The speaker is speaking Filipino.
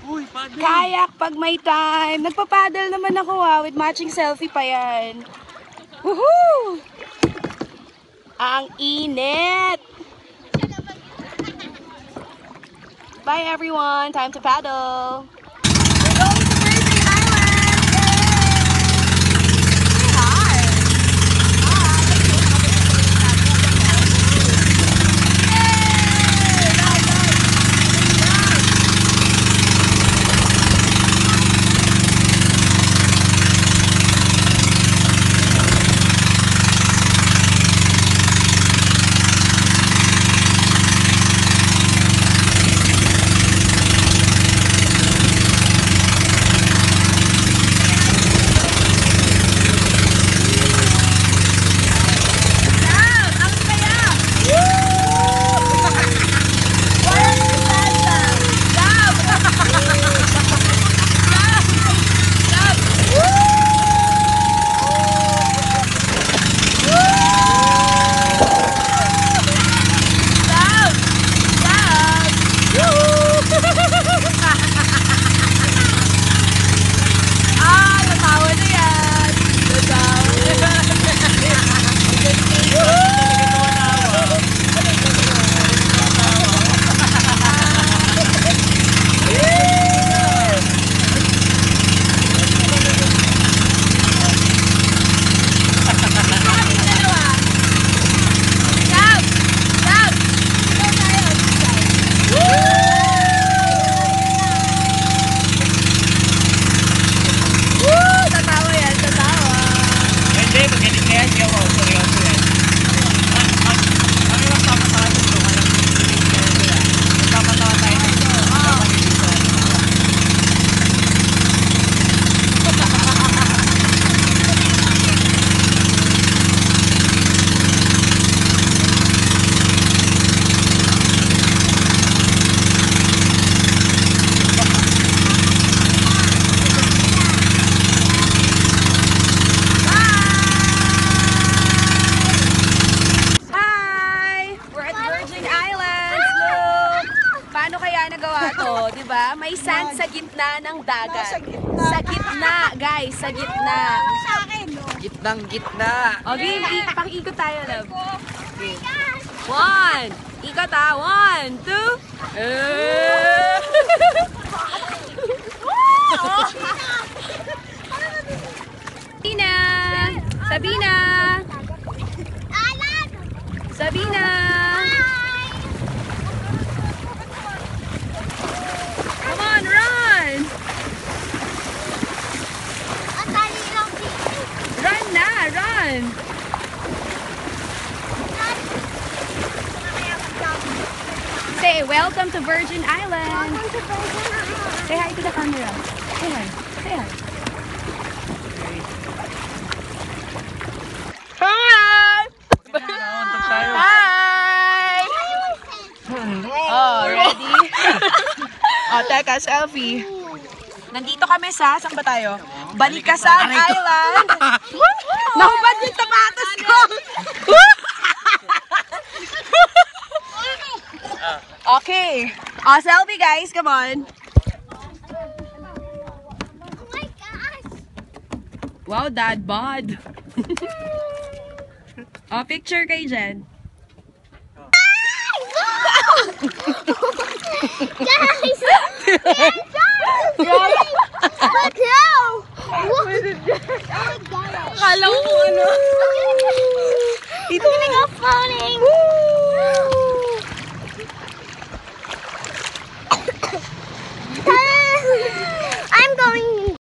Uy, paddle. Kayak pag may time. Nagpa-paddle naman ako with matching selfie pa yan. Woohoo! Ang init! Bye everyone! Time to paddle! We're going to Virgin Islands! Yay! Hi! Diba? May sand sa gitna ng dagat. Sa gitna, guys. Sa gitna. Sa akin, no? Gitnang gitna. Okay, pakikot tayo, love. Okay. 1. Ikot ha. 1, 2. Sabina! Sabina! Sabina! Come on, run! Run na, run! Say, welcome to Virgin Islands! Say hi to the camera. Say hi. Say hi. Hi! Oh, ready? Oh, teka, selfie. Nandito kami sa, saan ba tayo? Balikasag Island. Nahubad yung tapatos ko. Okay. Oh, selfie guys, come on. Oh my gosh! Wow, dad bod. Oh, picture kay Jen. Guys! Look now! Kala ko ano. Dito na nga falling!